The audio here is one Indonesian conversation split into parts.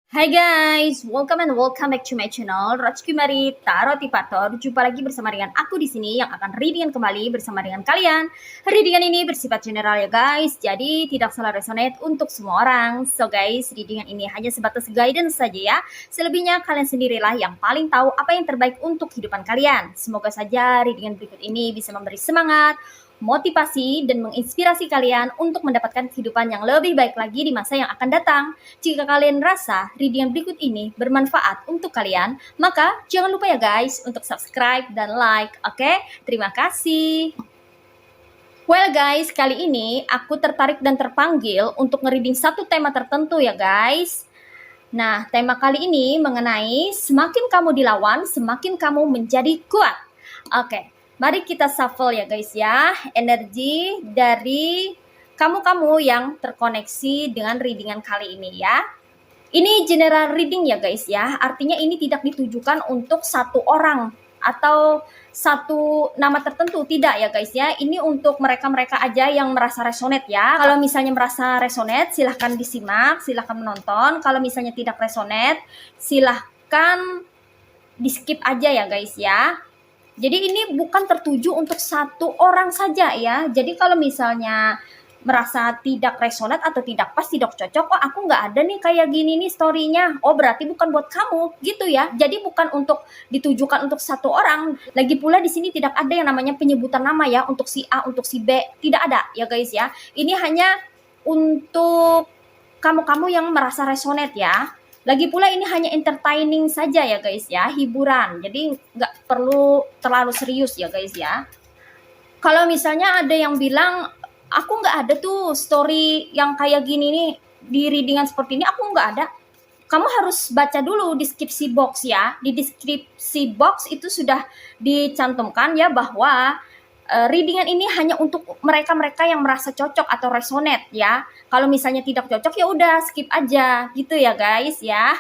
Hai guys, welcome and welcome back to my channel Rachki Mari Tarot Tipator. Jumpa lagi bersama dengan aku di sini yang akan readingan kembali bersama dengan kalian. Readingan ini bersifat general ya guys, jadi tidak salah resonate untuk semua orang. So guys, readingan ini hanya sebatas guidance saja ya. Selebihnya kalian sendirilah yang paling tahu apa yang terbaik untuk kehidupan kalian. Semoga saja readingan berikut ini bisa memberi semangat, motivasi, dan menginspirasi kalian untuk mendapatkan kehidupan yang lebih baik lagi di masa yang akan datang. Jika kalian rasa reading berikut ini bermanfaat untuk kalian, maka jangan lupa ya guys untuk subscribe dan like, oke? Terima kasih. Well guys, kali ini aku tertarik dan terpanggil untuk nge-reading satu tema tertentu ya guys. Nah, tema kali ini mengenai semakin kamu dilawan, semakin kamu menjadi kuat. Oke, mari kita shuffle ya guys ya. Energi dari kamu-kamu yang terkoneksi dengan readingan kali ini ya. Ini general reading ya guys ya. Artinya ini tidak ditujukan untuk satu orang atau satu nama tertentu, tidak ya guys ya. Ini untuk mereka-mereka aja yang merasa resonate ya. Kalau misalnya merasa resonate, silahkan disimak, silahkan menonton. Kalau misalnya tidak resonate, silahkan di skip aja ya guys ya. Jadi ini bukan tertuju untuk satu orang saja ya. Jadi kalau misalnya merasa tidak resonate atau tidak pas, tidak cocok, oh aku nggak ada nih kayak gini nih story-nya, oh berarti bukan buat kamu gitu ya. Jadi bukan untuk ditujukan untuk satu orang. Lagi pula di sini tidak ada yang namanya penyebutan nama ya, untuk si A, untuk si B, tidak ada ya guys ya. Ini hanya untuk kamu-kamu yang merasa resonate ya. Lagi pula ini hanya entertaining saja ya guys ya, hiburan. Jadi nggak perlu terlalu serius ya guys ya. Kalau misalnya ada yang bilang, aku nggak ada tuh story yang kayak gini nih, di readingan seperti ini aku nggak ada. Kamu harus baca dulu deskripsi box ya. Di deskripsi box itu sudah dicantumkan ya bahwa readingan ini hanya untuk mereka-mereka yang merasa cocok atau resonate ya. Kalau misalnya tidak cocok ya udah skip aja gitu ya guys ya.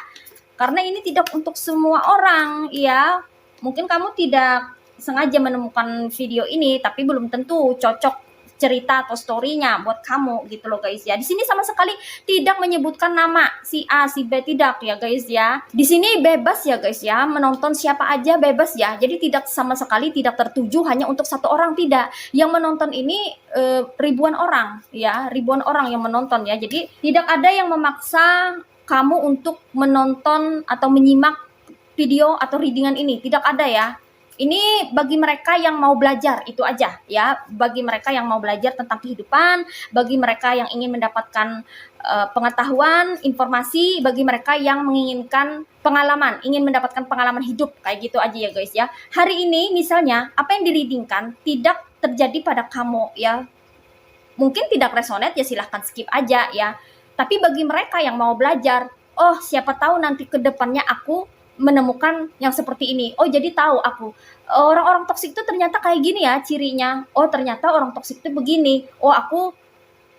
Karena ini tidak untuk semua orang ya. Mungkin kamu tidak sengaja menemukan video ini tapi belum tentu cocok cerita atau story-nya buat kamu gitu loh guys ya. Di sini sama sekali tidak menyebutkan nama si A, si B, tidak ya guys ya. Di sini bebas ya guys ya, menonton siapa aja bebas ya. Jadi tidak sama sekali tidak tertuju hanya untuk satu orang, tidak. Yang menonton ini ribuan orang ya, ribuan orang yang menonton ya. Jadi tidak ada yang memaksa kamu untuk menonton atau menyimak video atau readingan ini, tidak ada ya. Ini bagi mereka yang mau belajar, itu aja ya. Bagi mereka yang mau belajar tentang kehidupan, bagi mereka yang ingin mendapatkan pengetahuan, informasi, bagi mereka yang menginginkan pengalaman, ingin mendapatkan pengalaman hidup, kayak gitu aja ya guys ya. Hari ini misalnya apa yang direadingkan tidak terjadi pada kamu ya. Mungkin tidak resonate ya silahkan skip aja ya. Tapi bagi mereka yang mau belajar, oh siapa tahu nanti ke depannya aku menemukan yang seperti ini. Oh jadi tahu aku, orang-orang toksik itu ternyata kayak gini ya cirinya. Oh ternyata orang toksik itu begini. Oh aku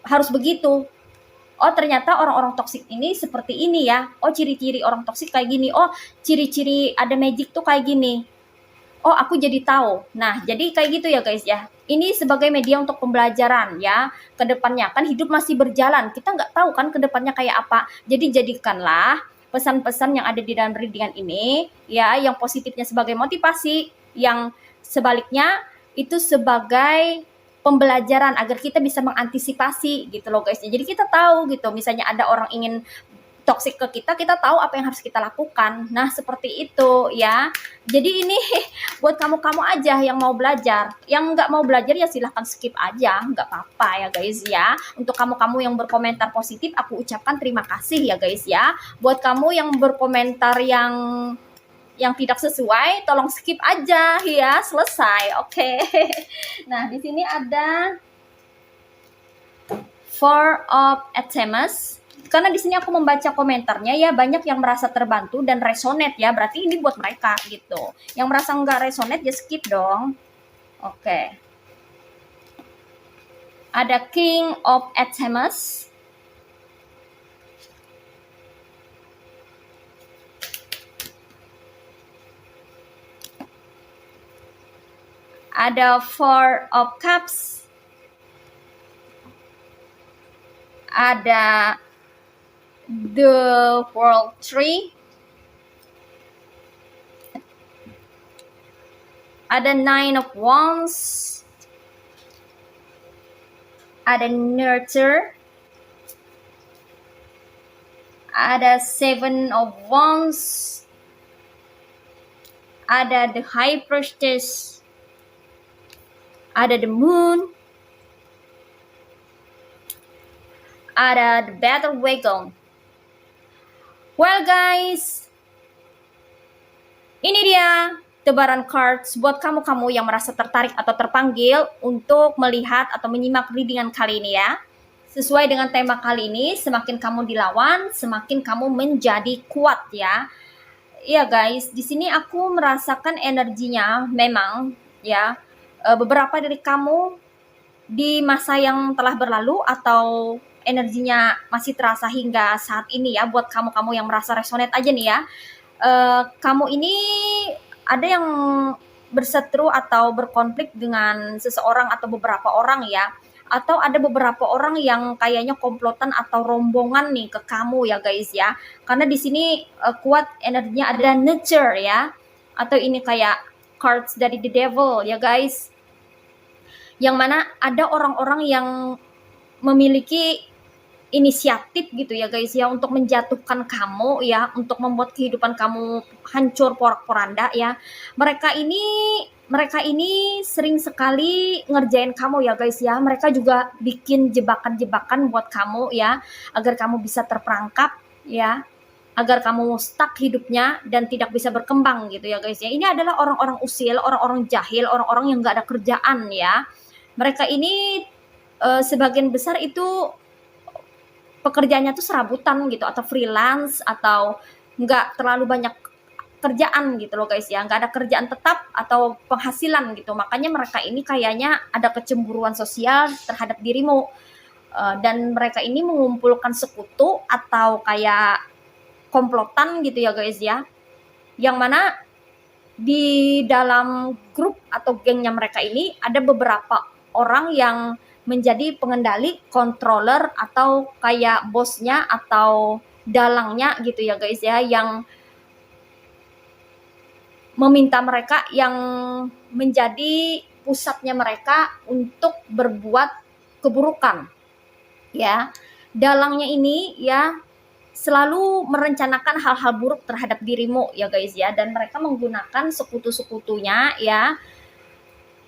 harus begitu. Oh ternyata orang-orang toksik ini seperti ini ya. Oh ciri-ciri orang toksik kayak gini. Oh ciri-ciri ada magic tuh kayak gini. Oh aku jadi tahu. Nah jadi kayak gitu ya guys ya. Ini sebagai media untuk pembelajaran ya. Kedepannya kan hidup masih berjalan. Kita nggak tahu kan kedepannya kayak apa. Jadi jadikanlah pesan-pesan yang ada di dalam readingan ini ya, yang positifnya sebagai motivasi, yang sebaliknya itu sebagai pembelajaran agar kita bisa mengantisipasi gitu loh guys. Jadi kita tahu gitu, misalnya ada orang ingin toksik ke kita, kita tahu apa yang harus kita lakukan. Nah, seperti itu ya. Jadi ini buat kamu-kamu aja yang mau belajar. Yang nggak mau belajar ya silahkan skip aja, nggak apa-apa ya guys ya. Untuk kamu-kamu yang berkomentar positif, aku ucapkan terima kasih ya guys ya. Buat kamu yang berkomentar yang tidak sesuai, tolong skip aja ya, selesai. Oke. Nah, di sini ada Four of Artemis. Karena di sini aku membaca komentarnya ya, banyak yang merasa terbantu dan resonate ya, berarti ini buat mereka gitu. Yang merasa nggak resonate ya skip dong. Oke. Ada King of Artemis. Ada Four of Cups. Ada the World Tree, ada Nine of Wands, ada Nurture, ada Seven of Wands, ada the High Priestess, ada the Moon, ada the Battle Wagon. Well guys, ini dia tebaran cards buat kamu-kamu yang merasa tertarik atau terpanggil untuk melihat atau menyimak readingan kali ini ya. Sesuai dengan tema kali ini, semakin kamu dilawan, semakin kamu menjadi kuat ya. Iya guys, di sini aku merasakan energinya memang ya, beberapa dari kamu di masa yang telah berlalu atau energinya masih terasa hingga saat ini ya, buat kamu-kamu yang merasa resonate aja nih ya. Kamu ini ada yang berseteru atau berkonflik dengan seseorang atau beberapa orang ya, atau ada beberapa orang yang kayaknya komplotan atau rombongan nih ke kamu ya guys ya. Karena di sini kuat energinya ada nature ya, atau ini kayak cards dari the devil ya guys, yang mana ada orang-orang yang memiliki inisiatif gitu ya guys ya, untuk menjatuhkan kamu ya, untuk membuat kehidupan kamu hancur porak-poranda ya. Mereka ini sering sekali ngerjain kamu ya guys ya. Mereka juga bikin jebakan-jebakan buat kamu ya, agar kamu bisa terperangkap ya, agar kamu stuck hidupnya dan tidak bisa berkembang gitu ya guys ya. Ini adalah orang-orang usil, orang-orang jahil, orang-orang yang gak ada kerjaan ya. Mereka ini sebagian besar itu pekerjaannya tuh serabutan gitu, atau freelance, atau nggak terlalu banyak kerjaan gitu loh guys ya, nggak ada kerjaan tetap atau penghasilan gitu. Makanya mereka ini kayaknya ada kecemburuan sosial terhadap dirimu, dan mereka ini mengumpulkan sekutu atau kayak komplotan gitu ya guys ya, yang mana di dalam grup atau gengnya mereka ini ada beberapa orang yang menjadi pengendali, controller, atau kayak bosnya atau dalangnya gitu ya guys ya, yang meminta mereka, yang menjadi pusatnya mereka untuk berbuat keburukan ya. Dalangnya ini ya selalu merencanakan hal-hal buruk terhadap dirimu ya guys ya, dan mereka menggunakan sekutu-sekutunya ya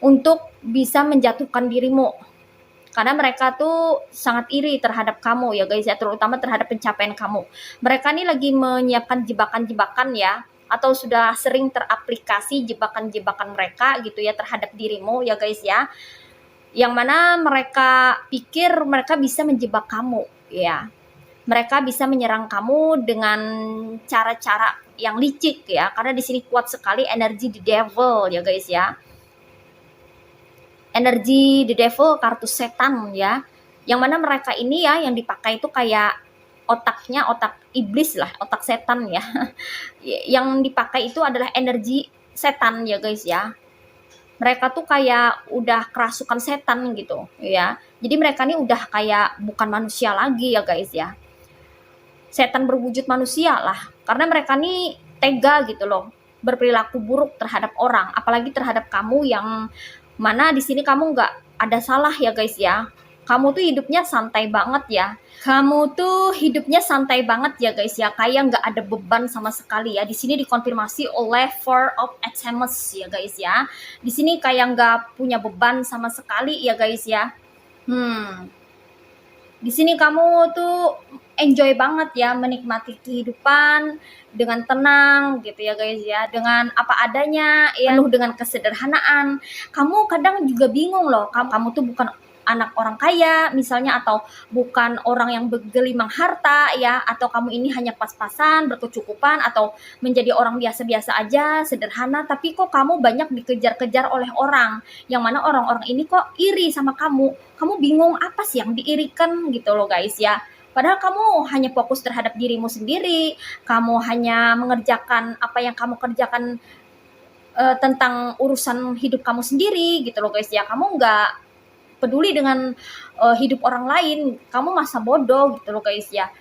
untuk bisa menjatuhkan dirimu, karena mereka tuh sangat iri terhadap kamu ya guys ya, terutama terhadap pencapaian kamu. Mereka nih lagi menyiapkan jebakan-jebakan ya, atau sudah sering teraplikasi jebakan-jebakan mereka gitu ya terhadap dirimu ya guys ya, yang mana mereka pikir mereka bisa menjebak kamu ya. Mereka bisa menyerang kamu dengan cara-cara yang licik ya, karena di sini kuat sekali energi the devil ya guys ya. Energi the devil, kartu setan ya, yang mana mereka ini ya yang dipakai itu kayak otaknya otak iblis lah, otak setan ya. Yang dipakai itu adalah energi setan ya guys ya. Mereka tuh kayak udah kerasukan setan gitu ya, jadi mereka ini udah kayak bukan manusia lagi ya guys ya, setan berwujud manusia lah, karena mereka ini tega gitu loh, berperilaku buruk terhadap orang, apalagi terhadap kamu yang mana di sini kamu nggak ada salah ya guys ya. Kamu tuh hidupnya santai banget ya. Kamu tuh hidupnya santai banget ya guys ya, kayak nggak ada beban sama sekali ya. Di sini dikonfirmasi oleh Four of Pentacles ya guys ya. Di sini kayak nggak punya beban sama sekali ya guys ya. Di sini kamu tuh enjoy banget ya, menikmati kehidupan dengan tenang gitu ya guys ya, dengan apa adanya ya, penuh dengan kesederhanaan. Kamu kadang juga bingung loh, kamu tuh bukan anak orang kaya misalnya, atau bukan orang yang bergelimang harta ya, atau kamu ini hanya pas-pasan berkecukupan, atau menjadi orang biasa-biasa aja, sederhana, tapi kok kamu banyak dikejar-kejar oleh orang, yang mana orang-orang ini kok iri sama kamu. Kamu bingung apa sih yang diirikan gitu loh guys ya. Padahal kamu hanya fokus terhadap dirimu sendiri, kamu hanya mengerjakan apa yang kamu kerjakan tentang urusan hidup kamu sendiri gitu loh guys ya. Kamu nggak peduli dengan hidup orang lain, kamu masa bodoh gitu loh guys ya.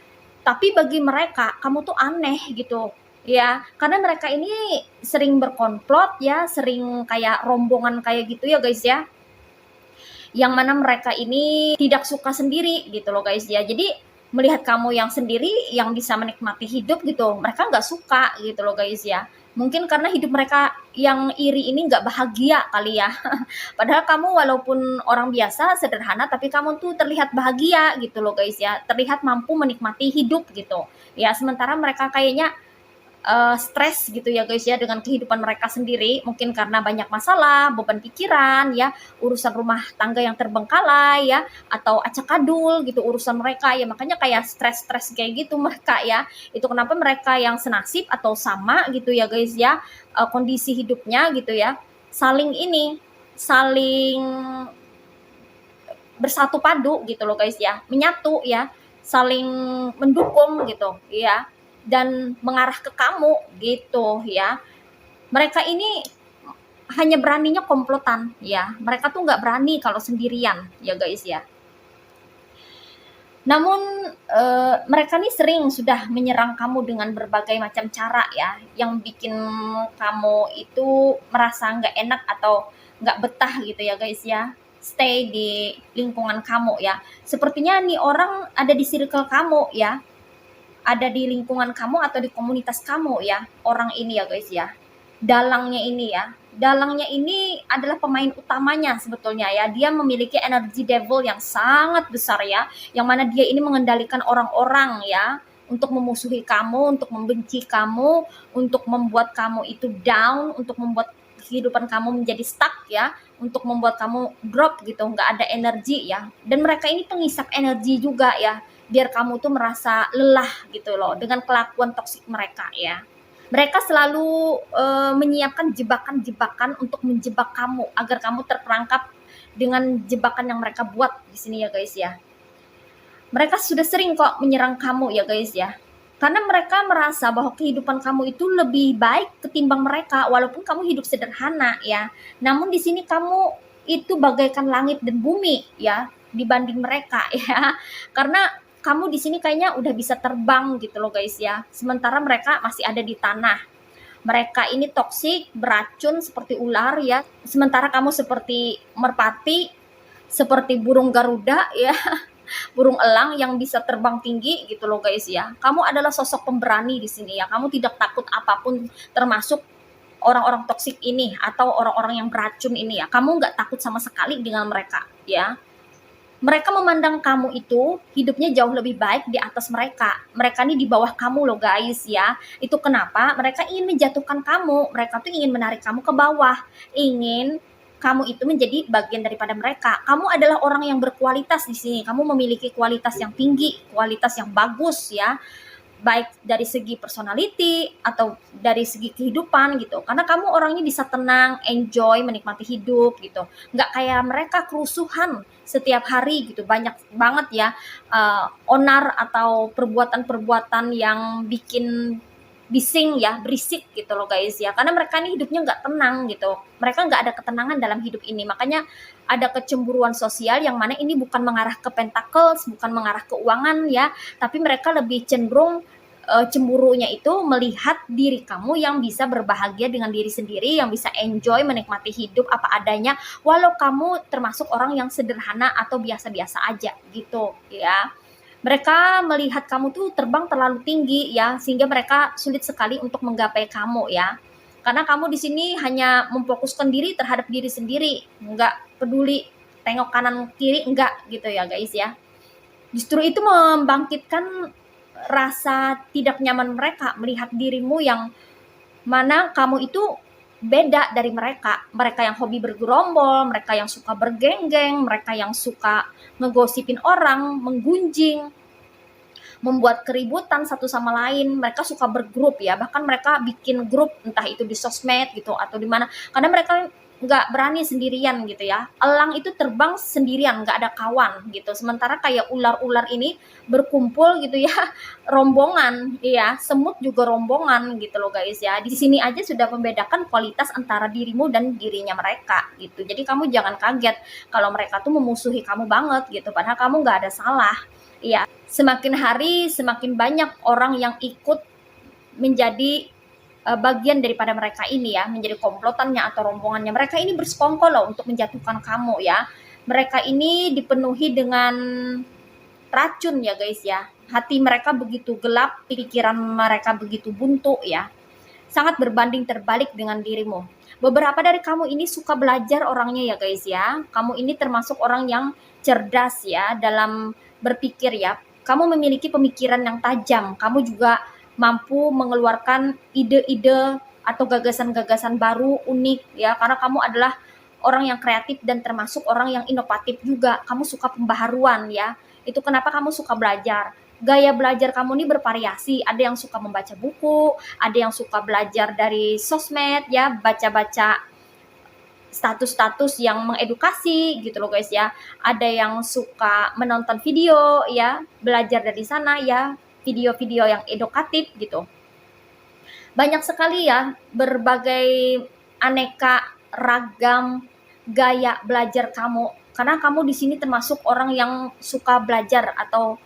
Tapi bagi mereka kamu tuh aneh gitu ya, karena mereka ini sering berkomplot ya, sering kayak rombongan kayak gitu ya guys ya, yang mana mereka ini tidak suka sendiri gitu loh guys ya. Jadi melihat kamu yang sendiri yang bisa menikmati hidup gitu, mereka nggak suka gitu loh guys ya. Mungkin karena hidup mereka yang iri ini nggak bahagia kali ya. Padahal kamu walaupun orang biasa, sederhana, tapi kamu tuh terlihat bahagia gitu loh guys ya. Terlihat mampu menikmati hidup gitu. Ya, sementara mereka kayaknya stres gitu ya guys ya dengan kehidupan mereka sendiri, mungkin karena banyak masalah, beban pikiran ya, urusan rumah tangga yang terbengkalai ya, atau acak-adul gitu urusan mereka ya, makanya kayak stres-stres kayak gitu mereka ya. Itu kenapa mereka yang senasib atau sama gitu ya guys ya, kondisi hidupnya gitu ya, saling ini, saling bersatu padu gitu loh guys ya, menyatu ya, saling mendukung gitu ya, dan mengarah ke kamu gitu ya. Mereka ini hanya beraninya komplotan ya, mereka tuh nggak berani kalau sendirian ya guys ya. Namun mereka nih sering sudah menyerang kamu dengan berbagai macam cara ya, yang bikin kamu itu merasa nggak enak atau nggak betah gitu ya guys ya, stay di lingkungan kamu ya. Sepertinya nih orang ada di circle kamu ya, ada di lingkungan kamu atau di komunitas kamu ya, orang ini ya guys ya. Dalangnya ini ya, dalangnya ini adalah pemain utamanya sebetulnya ya. Dia memiliki energi devil yang sangat besar ya, yang mana dia ini mengendalikan orang-orang ya, untuk memusuhi kamu, untuk membenci kamu, untuk membuat kamu itu down, untuk membuat kehidupan kamu menjadi stuck ya, untuk membuat kamu drop gitu, nggak ada energi ya. Dan mereka ini pengisap energi juga ya, biar kamu tuh merasa lelah gitu loh dengan kelakuan toksik mereka ya. Mereka selalu menyiapkan jebakan-jebakan untuk menjebak kamu agar kamu terperangkap dengan jebakan yang mereka buat di sini ya guys ya. Mereka sudah sering kok menyerang kamu ya guys ya. Karena mereka merasa bahwa kehidupan kamu itu lebih baik ketimbang mereka walaupun kamu hidup sederhana ya. Namun di sini kamu itu bagaikan langit dan bumi ya dibanding mereka ya. Karena kamu di sini kayaknya udah bisa terbang gitu loh guys ya. Sementara mereka masih ada di tanah. Mereka ini toksik, beracun seperti ular ya. Sementara kamu seperti merpati, seperti burung garuda ya, burung elang yang bisa terbang tinggi gitu loh guys ya. Kamu adalah sosok pemberani di sini ya. Kamu tidak takut apapun termasuk orang-orang toksik ini atau orang-orang yang beracun ini ya. Kamu nggak takut sama sekali dengan mereka ya. Mereka memandang kamu itu hidupnya jauh lebih baik di atas mereka. Mereka ini di bawah kamu loh guys ya. Itu kenapa mereka ingin menjatuhkan kamu. Mereka tuh ingin menarik kamu ke bawah. Ingin kamu itu menjadi bagian daripada mereka. Kamu adalah orang yang berkualitas di sini. Kamu memiliki kualitas yang tinggi, kualitas yang bagus ya, baik dari segi personality atau dari segi kehidupan gitu, karena kamu orangnya bisa tenang, enjoy, menikmati hidup gitu, nggak kayak mereka kerusuhan setiap hari gitu, banyak banget ya onar atau perbuatan-perbuatan yang bikin bising ya, berisik gitu loh guys ya, karena mereka ini hidupnya nggak tenang gitu, mereka nggak ada ketenangan dalam hidup ini, makanya ada kecemburuan sosial yang mana ini bukan mengarah ke pentacles, bukan mengarah ke keuangan ya, tapi mereka lebih cenderung cemburunya itu melihat diri kamu yang bisa berbahagia dengan diri sendiri, yang bisa enjoy menikmati hidup apa adanya, walau kamu termasuk orang yang sederhana atau biasa-biasa aja gitu ya. Mereka melihat kamu tuh terbang terlalu tinggi ya, sehingga mereka sulit sekali untuk menggapai kamu ya. Karena kamu di sini hanya memfokuskan diri terhadap diri sendiri, nggak peduli tengok kanan kiri, enggak gitu ya guys ya. Justru itu membangkitkan rasa tidak nyaman mereka melihat dirimu yang mana kamu itu beda dari mereka. Mereka yang hobi bergerombol, mereka yang suka bergenggeng, mereka yang suka ngegosipin orang, menggunjing, membuat keributan satu sama lain. Mereka suka bergrup ya, bahkan mereka bikin grup entah itu di sosmed gitu atau di mana. Karena mereka nggak berani sendirian gitu ya. Elang itu terbang sendirian, nggak ada kawan gitu. Sementara kayak ular-ular ini berkumpul gitu ya, rombongan, ya. Semut juga rombongan gitu loh guys ya. Di sini aja sudah membedakan kualitas antara dirimu dan dirinya mereka gitu. Jadi kamu jangan kaget kalau mereka tuh memusuhi kamu banget gitu. Padahal kamu nggak ada salah. Ya, semakin hari semakin banyak orang yang ikut menjadi bagian daripada mereka ini ya, menjadi komplotannya atau rombongannya. Mereka ini bersekongkol loh untuk menjatuhkan kamu ya. Mereka ini dipenuhi dengan racun ya guys ya. Hati mereka begitu gelap, pikiran mereka begitu buntu ya. Sangat berbanding terbalik dengan dirimu. Beberapa dari kamu ini suka belajar orangnya ya guys ya. Kamu ini termasuk orang yang cerdas ya dalam berpikir ya. Kamu memiliki pemikiran yang tajam. Kamu juga mampu mengeluarkan ide-ide atau gagasan-gagasan baru unik ya, karena kamu adalah orang yang kreatif dan termasuk orang yang inovatif juga. Kamu suka pembaharuan ya. Itu kenapa kamu suka belajar. Gaya belajar kamu ini bervariasi. Ada yang suka membaca buku, ada yang suka belajar dari sosmed ya, baca-baca status-status yang mengedukasi gitu loh guys ya. Ada yang suka menonton video ya, belajar dari sana ya, video-video yang edukatif gitu. Banyak sekali ya berbagai aneka ragam gaya belajar kamu, karena kamu di sini termasuk orang yang suka belajar atau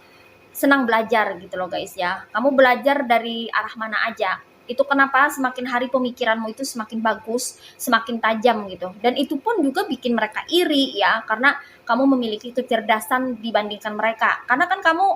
senang belajar gitu loh guys ya. Kamu belajar dari arah mana aja. Itu kenapa semakin hari pemikiranmu itu semakin bagus, semakin tajam gitu. Dan itu pun juga bikin mereka iri ya, karena kamu memiliki kecerdasan dibandingkan mereka. Karena kan kamu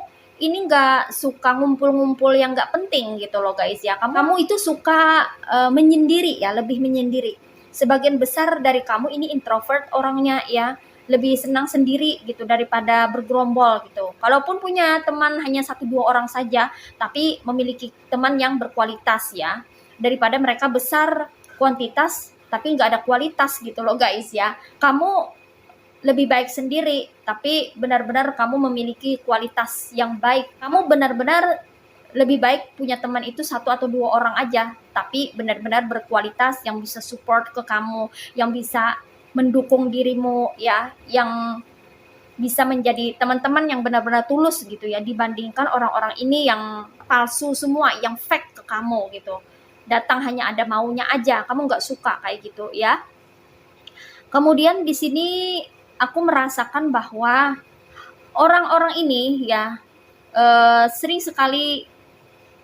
ini nggak suka ngumpul-ngumpul yang nggak penting gitu loh guys ya. Kamu itu suka menyendiri ya, lebih menyendiri. Sebagian besar dari kamu ini introvert orangnya ya, lebih senang sendiri gitu daripada bergerombol gitu. Kalaupun punya teman hanya 1-2 orang saja, tapi memiliki teman yang berkualitas ya, daripada mereka besar kuantitas tapi nggak ada kualitas gitu loh guys ya. Kamu lebih baik sendiri, tapi benar-benar kamu memiliki kualitas yang baik. Kamu benar-benar lebih baik punya teman itu 1 atau 2 orang aja, tapi benar-benar berkualitas yang bisa support ke kamu, yang bisa mendukung dirimu ya, yang bisa menjadi teman-teman yang benar-benar tulus gitu ya, dibandingkan orang-orang ini yang palsu semua, yang fake ke kamu gitu. Datang hanya ada maunya aja, kamu nggak suka kayak gitu ya. Kemudian di sini aku merasakan bahwa orang-orang ini ya sering sekali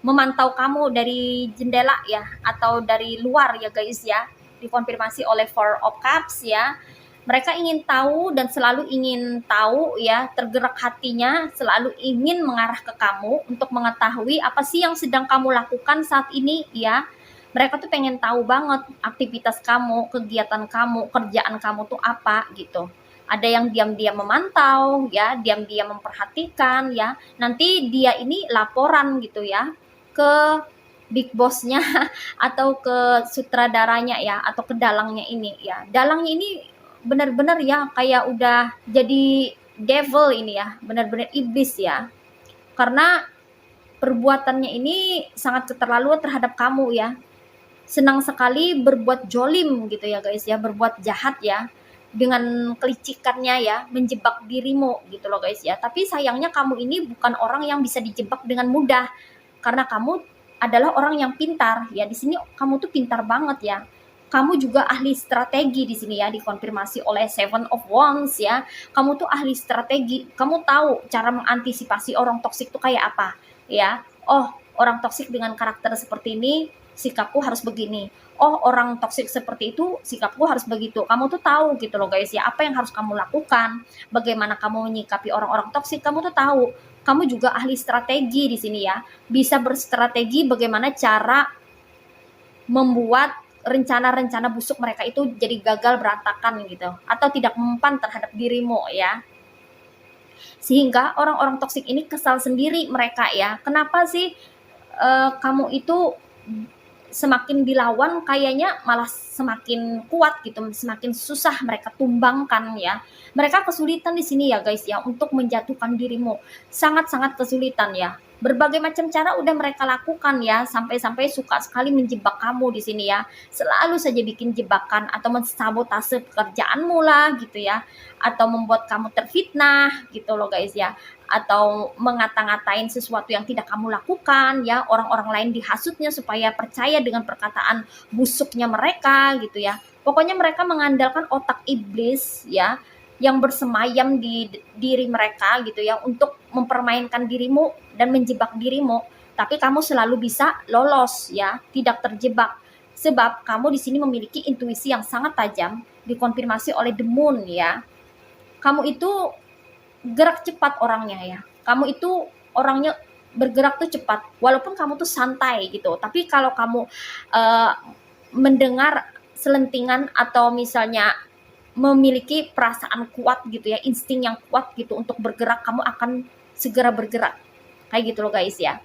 memantau kamu dari jendela ya, atau dari luar ya guys ya, dikonfirmasi oleh Four of Cups ya. Mereka ingin tahu dan selalu ingin tahu ya, tergerak hatinya selalu ingin mengarah ke kamu untuk mengetahui apa sih yang sedang kamu lakukan saat ini ya. Mereka tuh pengen tahu banget aktivitas kamu, kegiatan kamu, kerjaan kamu tuh apa gitu. Ada yang diam-diam memantau ya, diam-diam memperhatikan ya. Nanti dia ini laporan gitu ya ke big boss-nya atau ke sutradaranya ya, atau ke dalangnya ini ya. Dalangnya ini benar-benar ya kayak udah jadi devil ini ya, benar-benar iblis ya. Karena perbuatannya ini sangat keterlaluan terhadap kamu ya. Senang sekali berbuat jolim gitu ya guys ya, berbuat jahat ya, dengan kelicikannya ya, menjebak dirimu gitu loh guys ya. Tapi sayangnya kamu ini bukan orang yang bisa dijebak dengan mudah, karena kamu adalah orang yang pintar ya. Di sini kamu tuh pintar banget ya. Kamu juga ahli strategi di sini ya, dikonfirmasi oleh Seven of Wands ya. Kamu tuh ahli strategi. Kamu tahu cara mengantisipasi orang toksik tuh kayak apa ya. Oh, orang toksik dengan karakter seperti ini, sikapku harus begini. Oh, orang toksik seperti itu, sikapku harus begitu. Kamu tuh tahu gitu loh guys ya, apa yang harus kamu lakukan, bagaimana kamu menyikapi orang-orang toksik, kamu tuh tahu. Kamu juga ahli strategi di sini ya, bisa berstrategi bagaimana cara membuat rencana-rencana busuk mereka itu jadi gagal berantakan gitu, atau tidak mempan terhadap dirimu ya. Sehingga orang-orang toksik ini kesal sendiri mereka ya. Kenapa sih kamu itu semakin dilawan kayaknya malah semakin kuat gitu, semakin susah mereka tumbangkan ya. Mereka kesulitan di sini ya guys ya untuk menjatuhkan dirimu. Sangat-sangat kesulitan ya. Berbagai macam cara udah mereka lakukan ya, sampai-sampai suka sekali menjebak kamu di sini ya. Selalu saja bikin jebakan atau mensabotase pekerjaanmu lah gitu ya. Atau membuat kamu terfitnah gitu loh guys ya, atau mengata-ngatain sesuatu yang tidak kamu lakukan ya, orang-orang lain dihasutnya supaya percaya dengan perkataan busuknya mereka gitu ya. Pokoknya mereka mengandalkan otak iblis ya, yang bersemayam di diri mereka gitu ya, untuk mempermainkan dirimu dan menjebak dirimu, tapi kamu selalu bisa lolos ya, tidak terjebak. Sebab kamu di sini memiliki intuisi yang sangat tajam, dikonfirmasi oleh the moon ya. Kamu itu gerak cepat orangnya ya. Kamu itu orangnya bergerak tuh cepat, walaupun kamu tuh santai gitu. Tapi kalau kamu mendengar selentingan atau misalnya memiliki perasaan kuat gitu ya, insting yang kuat gitu untuk bergerak, kamu akan segera bergerak. Kayak gitu loh guys ya.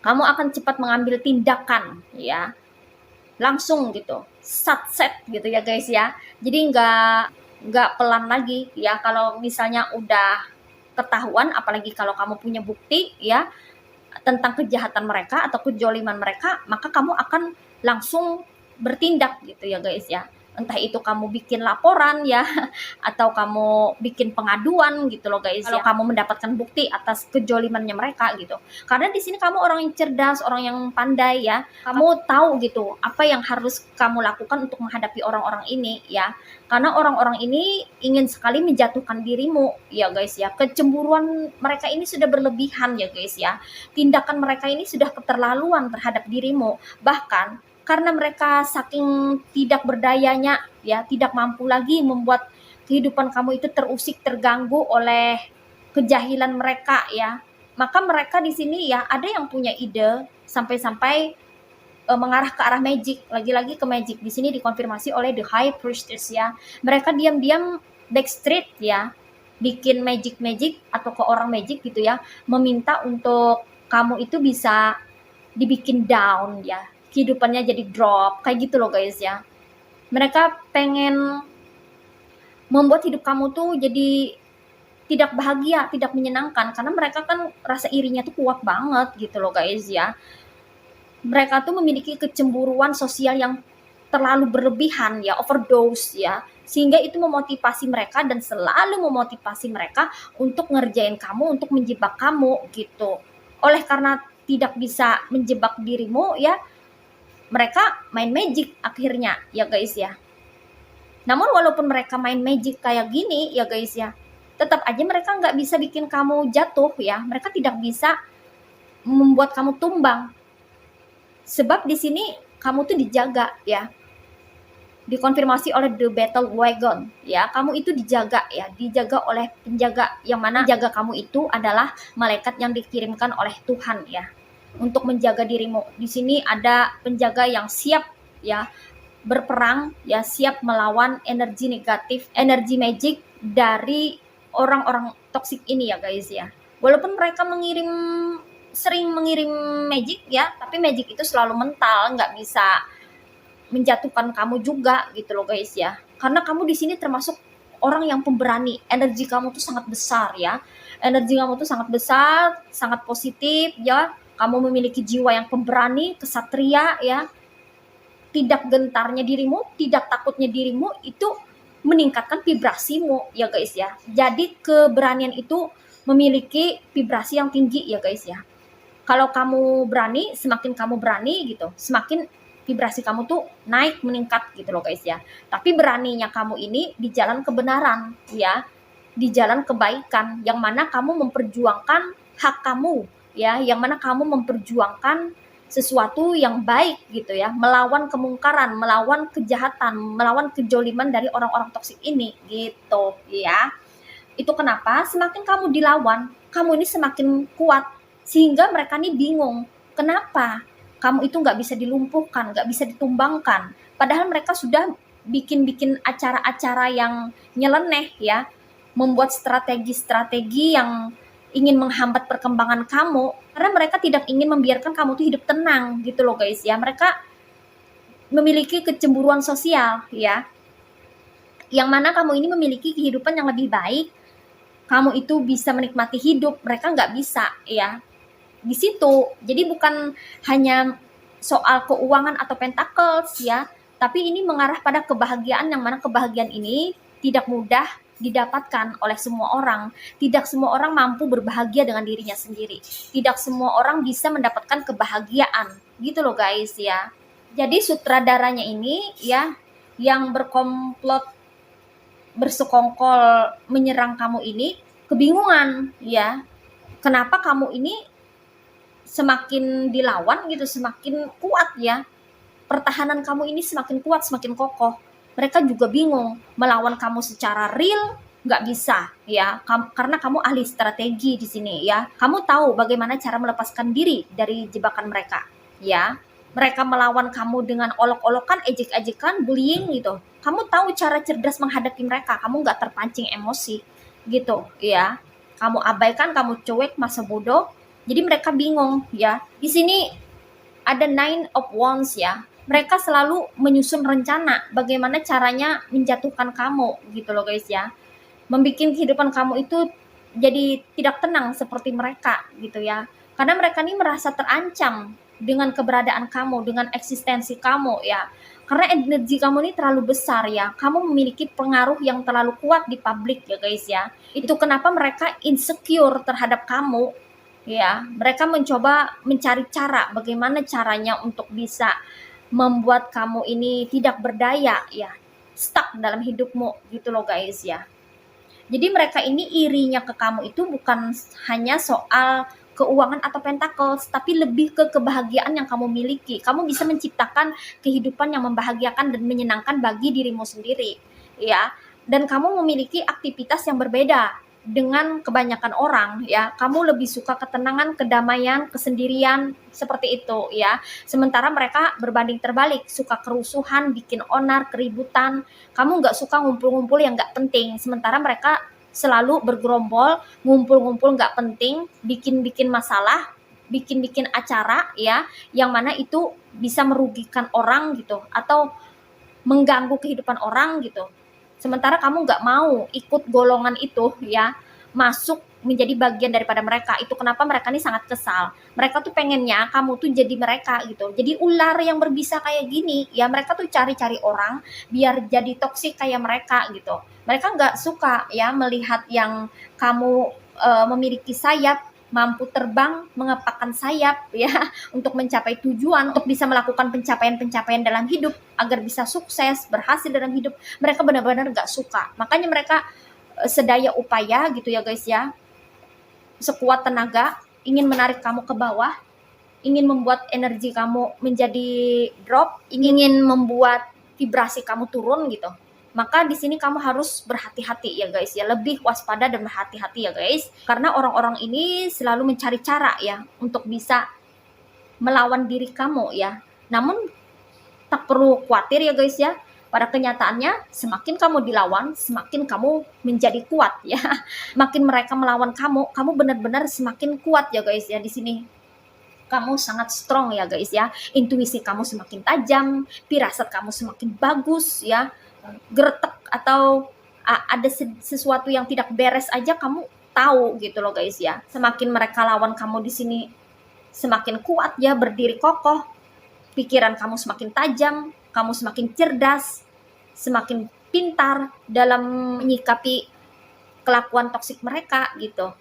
Kamu akan cepat mengambil tindakan ya. Langsung gitu. Set gitu ya guys ya. Jadi nggak pelan lagi ya. Kalau misalnya udah ketahuan, apalagi kalau kamu punya bukti ya tentang kejahatan mereka atau kejoliman mereka, maka kamu akan langsung bertindak gitu ya guys ya. Entah itu kamu bikin laporan ya, atau kamu bikin pengaduan gitu loh guys. Kalau kamu mendapatkan bukti atas kejolimannya mereka gitu. Karena di sini kamu orang yang cerdas, orang yang pandai ya. Kamu tahu gitu apa yang harus kamu lakukan untuk menghadapi orang-orang ini ya. Karena orang-orang ini ingin sekali menjatuhkan dirimu ya guys ya. Kecemburuan mereka ini sudah berlebihan ya guys ya. Tindakan mereka ini sudah keterlaluan terhadap dirimu. Bahkan karena mereka saking tidak berdayanya ya, tidak mampu lagi membuat kehidupan kamu itu terusik, terganggu oleh kejahilan mereka ya. Maka mereka di sini ya ada yang punya ide sampai-sampai mengarah ke arah magic, lagi-lagi ke magic. Di sini dikonfirmasi oleh the high priestess ya. Mereka diam-diam backstreet ya, bikin magic atau ke orang magic gitu ya, meminta untuk kamu itu bisa dibikin down ya, kehidupannya jadi drop kayak gitu loh guys ya. Mereka pengen membuat hidup kamu tuh jadi tidak bahagia, tidak menyenangkan, karena mereka kan rasa irinya tuh kuat banget gitu loh guys ya. Mereka tuh memiliki kecemburuan sosial yang terlalu berlebihan ya, overdose ya, sehingga itu memotivasi mereka dan selalu memotivasi mereka untuk ngerjain kamu, untuk menjebak kamu gitu. Oleh karena tidak bisa menjebak dirimu ya, mereka main magic akhirnya ya guys ya. Namun walaupun mereka main magic kayak gini ya guys ya, tetap aja mereka nggak bisa bikin kamu jatuh ya. Mereka tidak bisa membuat kamu tumbang. Sebab di sini kamu tuh dijaga ya. Dikonfirmasi oleh the battle wagon ya. Kamu itu dijaga ya, dijaga oleh penjaga, yang mana jaga kamu itu adalah malaikat yang dikirimkan oleh Tuhan ya, untuk menjaga dirimu. Di sini ada penjaga yang siap ya berperang ya, siap melawan energi negatif, energi magic dari orang-orang toksik ini ya guys ya. Walaupun mereka sering mengirim magic ya, tapi magic itu selalu mental, nggak bisa menjatuhkan kamu juga gitu loh guys ya. Karena kamu di sini termasuk orang yang pemberani, energi kamu tuh sangat besar ya. Energi kamu tuh sangat besar, sangat positif ya. Kamu memiliki jiwa yang pemberani, kesatria ya. Tidak gentarnya dirimu, tidak takutnya dirimu itu meningkatkan vibrasimu ya guys ya. Jadi keberanian itu memiliki vibrasi yang tinggi ya guys ya. Kalau kamu berani, semakin kamu berani gitu, semakin vibrasi kamu tuh naik, meningkat gitu loh guys ya. Tapi beraninya kamu ini di jalan kebenaran ya, di jalan kebaikan, yang mana kamu memperjuangkan hak kamu ya, yang mana kamu memperjuangkan sesuatu yang baik gitu ya, melawan kemungkaran, melawan kejahatan, melawan kejoliman dari orang-orang toksik ini gitu ya. Itu kenapa semakin kamu dilawan, kamu ini semakin kuat, sehingga mereka nih bingung kenapa kamu itu nggak bisa dilumpuhkan, nggak bisa ditumbangkan. Padahal mereka sudah bikin acara-acara yang nyeleneh ya, membuat strategi-strategi yang ingin menghambat perkembangan kamu, karena mereka tidak ingin membiarkan kamu tuh hidup tenang gitu loh guys ya. Mereka memiliki kecemburuan sosial ya, yang mana kamu ini memiliki kehidupan yang lebih baik, kamu itu bisa menikmati hidup, mereka nggak bisa ya di situ. Jadi bukan hanya soal keuangan atau pentacles ya, tapi ini mengarah pada kebahagiaan, yang mana kebahagiaan ini tidak mudah didapatkan oleh semua orang. Tidak semua orang mampu berbahagia dengan dirinya sendiri. Tidak semua orang bisa mendapatkan kebahagiaan. Gitu loh guys ya. Jadi sutradaranya ini ya, yang berkomplot bersekongkol menyerang kamu ini kebingungan ya. Kenapa kamu ini semakin dilawan gitu, semakin kuat ya. Pertahanan kamu ini semakin kuat, semakin kokoh. Mereka juga bingung, melawan kamu secara real nggak bisa ya, karena kamu ahli strategi di sini ya. Kamu tahu bagaimana cara melepaskan diri dari jebakan mereka ya. Mereka melawan kamu dengan olok-olokan, ejek-ejekan, bullying gitu. Kamu tahu cara cerdas menghadapi mereka, kamu nggak terpancing emosi gitu ya. Kamu abaikan, kamu cuek, masa bodoh. Jadi mereka bingung ya. Di sini ada Nine of Wands ya. Mereka selalu menyusun rencana bagaimana caranya menjatuhkan kamu gitu loh guys ya. Membikin kehidupan kamu itu jadi tidak tenang seperti mereka gitu ya. Karena mereka ini merasa terancam dengan keberadaan kamu, dengan eksistensi kamu ya. Karena energi kamu ini terlalu besar ya. Kamu memiliki pengaruh yang terlalu kuat di publik ya guys ya. Itu kenapa mereka insecure terhadap kamu ya. Mereka mencoba mencari cara bagaimana caranya untuk bisa membuat kamu ini tidak berdaya ya. Stuck dalam hidupmu gitu loh guys ya. Jadi mereka ini irinya ke kamu itu bukan hanya soal keuangan atau pentacles, tapi lebih ke kebahagiaan yang kamu miliki. Kamu bisa menciptakan kehidupan yang membahagiakan dan menyenangkan bagi dirimu sendiri, ya. Dan kamu memiliki aktivitas yang berbeda dengan kebanyakan orang, ya. Kamu lebih suka ketenangan, kedamaian, kesendirian, seperti itu, ya. Sementara mereka berbanding terbalik, suka kerusuhan, bikin onar, keributan. Kamu nggak suka ngumpul-ngumpul yang nggak penting. Sementara mereka selalu bergerombol, ngumpul-ngumpul nggak penting, bikin-bikin masalah, bikin-bikin acara, ya. Yang mana itu bisa merugikan orang gitu, atau mengganggu kehidupan orang gitu. Sementara kamu nggak mau ikut golongan itu ya, masuk menjadi bagian daripada mereka. Itu kenapa mereka ini sangat kesal. Mereka tuh pengennya kamu tuh jadi mereka gitu. Jadi ular yang berbisa kayak gini ya, mereka tuh cari-cari orang biar jadi toksik kayak mereka gitu. Mereka nggak suka ya melihat yang kamu memiliki sayap, mampu terbang, mengepakkan sayap ya untuk mencapai tujuan, untuk bisa melakukan pencapaian-pencapaian dalam hidup agar bisa sukses, berhasil dalam hidup. Mereka benar-benar gak suka. Makanya mereka sedaya upaya gitu ya guys ya, sekuat tenaga ingin menarik kamu ke bawah, ingin membuat energi kamu menjadi drop, ingin membuat vibrasi kamu turun gitu. Maka di sini kamu harus berhati-hati ya guys ya, lebih waspada dan berhati-hati ya guys, karena orang-orang ini selalu mencari cara ya untuk bisa melawan diri kamu ya. Namun tak perlu khawatir ya guys ya, pada kenyataannya semakin kamu dilawan, semakin kamu menjadi kuat ya. Makin mereka melawan kamu, kamu benar-benar semakin kuat ya guys ya. Di sini kamu sangat strong ya guys ya, intuisi kamu semakin tajam, firasat kamu semakin bagus ya. Gertek atau ada sesuatu yang tidak beres aja kamu tahu gitu loh guys ya. Semakin mereka lawan kamu di sini semakin kuat ya, berdiri kokoh. Pikiran kamu semakin tajam, kamu semakin cerdas, semakin pintar dalam menyikapi kelakuan toksik mereka gitu.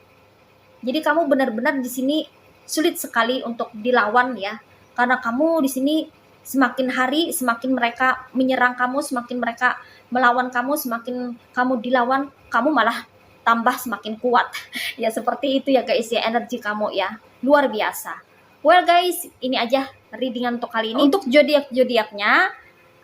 Jadi kamu benar-benar di sini sulit sekali untuk dilawan ya. Karena kamu di sini semakin hari semakin mereka menyerang kamu, semakin mereka melawan kamu, semakin kamu dilawan, kamu malah tambah semakin kuat. Ya seperti itu ya guys ya, energi kamu ya. Luar biasa. Well guys, ini aja readingan untuk kali ini. Untuk zodiak-zodiaknya,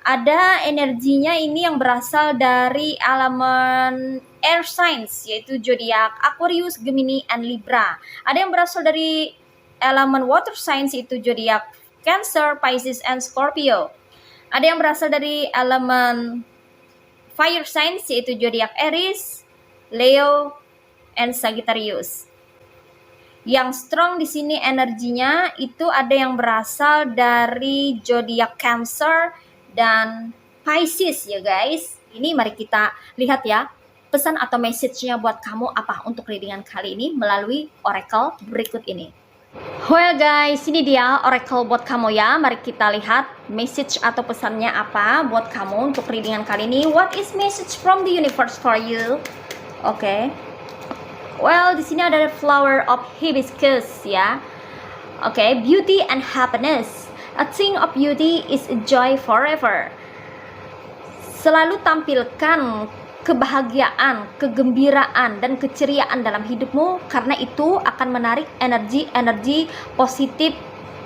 ada energinya ini yang berasal dari elemen air signs, yaitu zodiak Aquarius, Gemini, and Libra. Ada yang berasal dari elemen water signs, yaitu zodiak Cancer, Pisces, and Scorpio. Ada yang berasal dari elemen fire signs, yaitu zodiak Aries, Leo, and Sagittarius. Yang strong di sini energinya itu ada yang berasal dari zodiak Cancer dan Pisces ya guys. Ini mari kita lihat ya, pesan atau message-nya buat kamu apa untuk readingan kali ini melalui oracle berikut ini. Well guys, ini dia oracle buat kamu ya. Mari kita lihat message atau pesannya apa buat kamu untuk readingan kali ini. What is message from the universe for you? Oke. Well, di sini ada flower of hibiscus ya. Oke, beauty and happiness. A thing of beauty is a joy forever. Selalu tampilkan kebahagiaan, kegembiraan, dan keceriaan dalam hidupmu, karena itu akan menarik energi-energi positif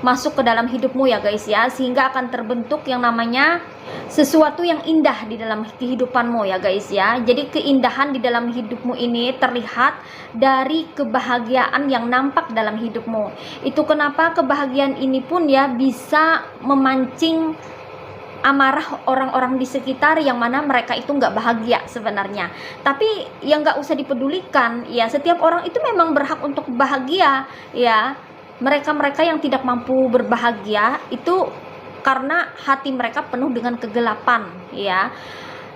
masuk ke dalam hidupmu ya guys ya, sehingga akan terbentuk yang namanya sesuatu yang indah di dalam kehidupanmu ya guys ya. Jadi keindahan di dalam hidupmu ini terlihat dari kebahagiaan yang nampak dalam hidupmu. Itu kenapa kebahagiaan ini pun ya bisa memancing amarah orang-orang di sekitar yang mana mereka itu nggak bahagia sebenarnya. Tapi yang nggak usah dipedulikan ya, setiap orang itu memang berhak untuk bahagia ya. Mereka-mereka yang tidak mampu berbahagia itu karena hati mereka penuh dengan kegelapan ya.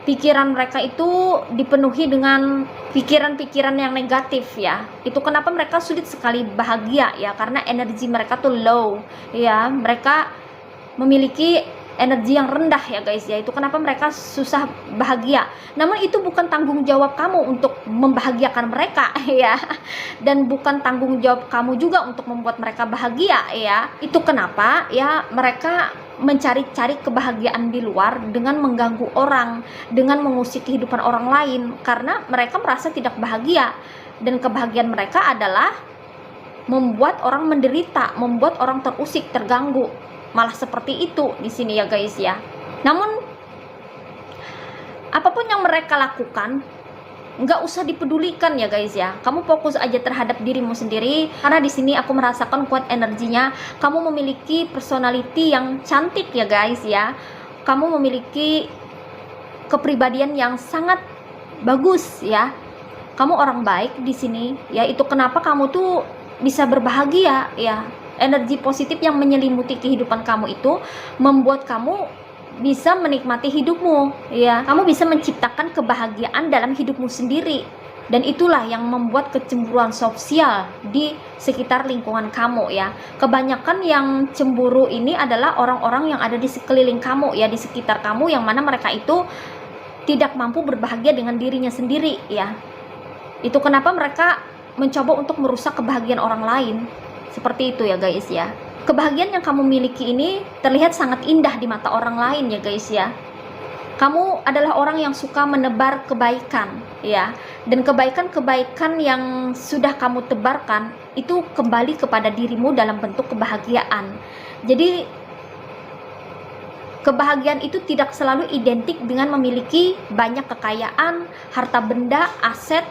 Pikiran mereka itu dipenuhi dengan pikiran-pikiran yang negatif ya. Itu kenapa mereka sulit sekali bahagia ya, karena energi mereka tuh low ya. Mereka memiliki energi yang rendah ya guys ya. Itu kenapa mereka susah bahagia. Namun itu bukan tanggung jawab kamu untuk membahagiakan mereka ya, dan bukan tanggung jawab kamu juga untuk membuat mereka bahagia ya. Itu kenapa ya mereka mencari-cari kebahagiaan di luar dengan mengganggu orang, dengan mengusik kehidupan orang lain, karena mereka merasa tidak bahagia. Dan kebahagiaan mereka adalah membuat orang menderita, membuat orang terusik, terganggu. Malah seperti itu di sini ya guys ya. Namun apapun yang mereka lakukan nggak usah dipedulikan ya guys ya. Kamu fokus aja terhadap dirimu sendiri, karena di sini aku merasakan kuat energinya. Kamu memiliki personality yang cantik ya guys ya. Kamu memiliki kepribadian yang sangat bagus ya. Kamu orang baik di sini ya. Itu kenapa kamu tuh bisa berbahagia ya. Energi positif yang menyelimuti kehidupan kamu itu membuat kamu bisa menikmati hidupmu ya. Kamu bisa menciptakan kebahagiaan dalam hidupmu sendiri, dan itulah yang membuat kecemburuan sosial di sekitar lingkungan kamu ya. Kebanyakan yang cemburu ini adalah orang-orang yang ada di sekeliling kamu ya, di sekitar kamu, yang mana mereka itu tidak mampu berbahagia dengan dirinya sendiri ya. Itu kenapa mereka mencoba untuk merusak kebahagiaan orang lain. Seperti itu ya guys ya. Kebahagiaan yang kamu miliki ini terlihat sangat indah di mata orang lain ya guys ya. Kamu adalah orang yang suka menebar kebaikan ya. Dan kebaikan-kebaikan yang sudah kamu tebarkan itu kembali kepada dirimu dalam bentuk kebahagiaan. Jadi kebahagiaan itu tidak selalu identik dengan memiliki banyak kekayaan, harta benda, aset,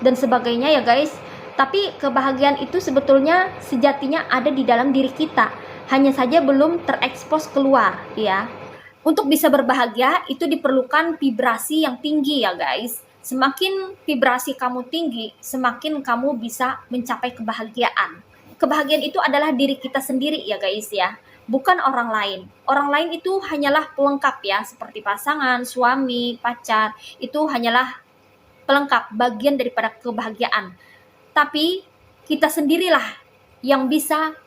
dan sebagainya ya guys. Tapi kebahagiaan itu sebetulnya sejatinya ada di dalam diri kita, hanya saja belum terekspos keluar ya. Untuk bisa berbahagia itu diperlukan vibrasi yang tinggi ya guys. Semakin vibrasi kamu tinggi, semakin kamu bisa mencapai kebahagiaan. Kebahagiaan itu adalah diri kita sendiri ya guys ya, bukan orang lain. Orang lain itu hanyalah pelengkap ya, seperti pasangan, suami, pacar, itu hanyalah pelengkap, bagian daripada kebahagiaan. Tapi kita sendirilah yang bisa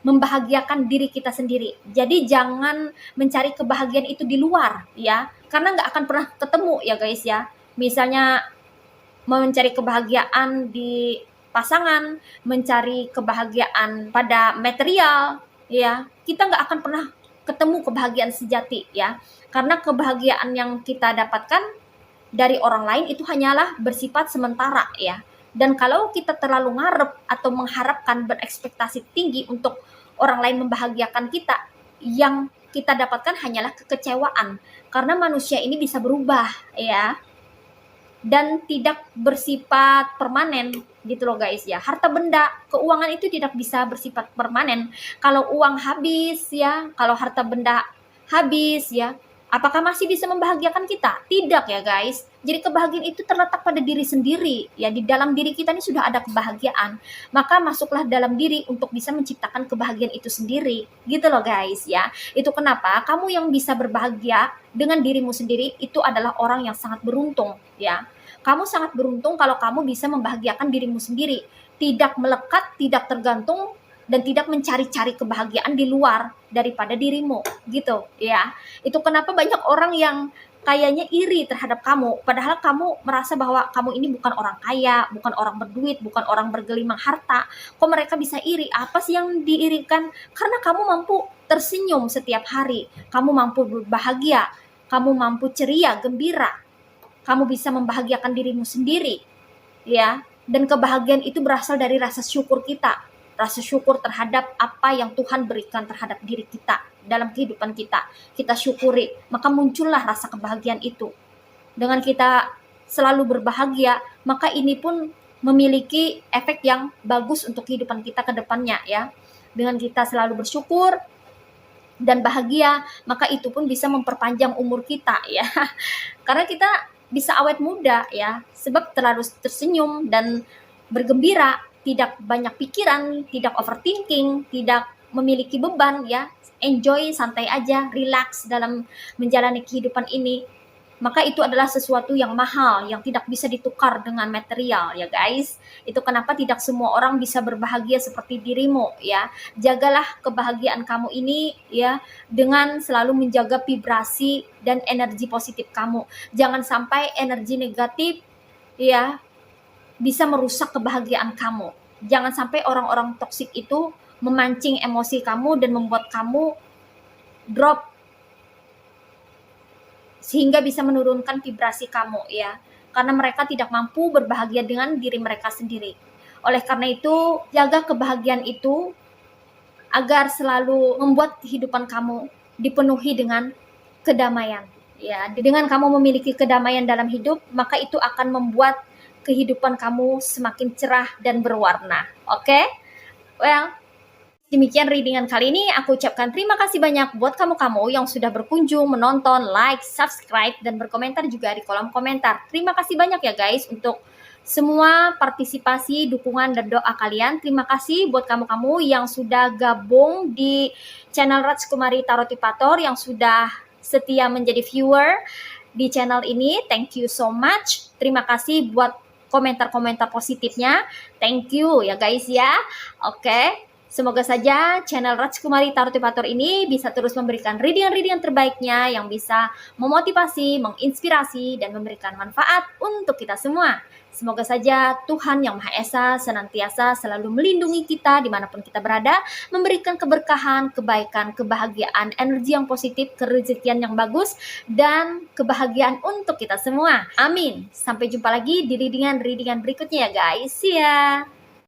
membahagiakan diri kita sendiri. Jadi jangan mencari kebahagiaan itu di luar ya, karena nggak akan pernah ketemu ya guys ya. Misalnya mencari kebahagiaan di pasangan, mencari kebahagiaan pada material ya, kita nggak akan pernah ketemu kebahagiaan sejati ya. Karena kebahagiaan yang kita dapatkan dari orang lain itu hanyalah bersifat sementara ya. Dan kalau kita terlalu ngarep atau mengharapkan, berekspektasi tinggi untuk orang lain membahagiakan kita, yang kita dapatkan hanyalah kekecewaan. Karena manusia ini bisa berubah ya, dan tidak bersifat permanen gitu loh guys ya. Harta benda, keuangan itu tidak bisa bersifat permanen. Kalau uang habis ya, kalau harta benda habis ya, apakah masih bisa membahagiakan kita? Tidak ya guys. Jadi kebahagiaan itu terletak pada diri sendiri ya. Di dalam diri kita ini sudah ada kebahagiaan, maka masuklah dalam diri untuk bisa menciptakan kebahagiaan itu sendiri gitu loh guys ya. Itu kenapa kamu yang bisa berbahagia dengan dirimu sendiri itu adalah orang yang sangat beruntung ya. Kamu sangat beruntung kalau kamu bisa membahagiakan dirimu sendiri, tidak melekat, tidak tergantung, dan tidak mencari-cari kebahagiaan di luar daripada dirimu gitu ya. Itu kenapa banyak orang yang kayaknya iri terhadap kamu, padahal kamu merasa bahwa kamu ini bukan orang kaya, bukan orang berduit, bukan orang bergelimang harta. Kok mereka bisa iri? Apa sih yang diirikan? Karena kamu mampu tersenyum setiap hari, kamu mampu berbahagia, kamu mampu ceria, gembira. kamu bisa membahagiakan dirimu sendiri, ya. Dan kebahagiaan itu berasal dari rasa syukur kita, rasa syukur terhadap apa yang Tuhan berikan terhadap diri kita dalam kehidupan kita. Kita syukuri, maka muncullah rasa kebahagiaan itu. Dengan kita selalu berbahagia, maka ini pun memiliki efek yang bagus untuk kehidupan kita ke depannya, ya. Dengan kita selalu bersyukur dan bahagia, maka itu pun bisa memperpanjang umur kita, ya. Karena kita bisa awet muda, ya, sebab terlalu tersenyum dan bergembira, tidak banyak pikiran, tidak overthinking, tidak memiliki beban, ya. Enjoy, santai aja, relax dalam menjalani kehidupan ini. Maka itu adalah sesuatu yang mahal, yang tidak bisa ditukar dengan material, ya guys. Itu kenapa tidak semua orang bisa berbahagia seperti dirimu, ya. Jagalah kebahagiaan kamu ini, ya, dengan selalu menjaga vibrasi dan energi positif kamu. Jangan sampai energi negatif, ya, bisa merusak kebahagiaan kamu. Jangan sampai orang-orang toksik itu memancing emosi kamu dan membuat kamu drop, sehingga bisa menurunkan vibrasi kamu, ya. Karena mereka tidak mampu berbahagia dengan diri mereka sendiri. Oleh karena itu, jaga kebahagiaan itu agar selalu membuat kehidupan kamu dipenuhi dengan kedamaian, ya. Dengan kamu memiliki kedamaian dalam hidup, maka itu akan membuat kehidupan kamu semakin cerah dan berwarna. Oke? Well, demikian readingan kali ini. Aku ucapkan terima kasih banyak buat kamu-kamu yang sudah berkunjung, menonton, like, subscribe, dan berkomentar juga di kolom komentar. Terima kasih banyak ya guys untuk semua partisipasi, dukungan, dan doa kalian. Terima kasih buat kamu-kamu yang sudah gabung di channel Rajkumari Tarotipator, yang sudah setia menjadi viewer di channel ini. Thank you so much. Terima kasih buat komentar-komentar positifnya. Thank you ya guys ya. Oke. Semoga saja channel Rajkumari Tarotipator ini bisa terus memberikan readingan-readingan terbaiknya yang bisa memotivasi, menginspirasi, dan memberikan manfaat untuk kita semua. Semoga saja Tuhan Yang Maha Esa senantiasa selalu melindungi kita dimanapun kita berada, memberikan keberkahan, kebaikan, kebahagiaan, energi yang positif, kerezekian yang bagus, dan kebahagiaan untuk kita semua. Amin. Sampai jumpa lagi di readingan-readingan berikutnya ya guys. See ya!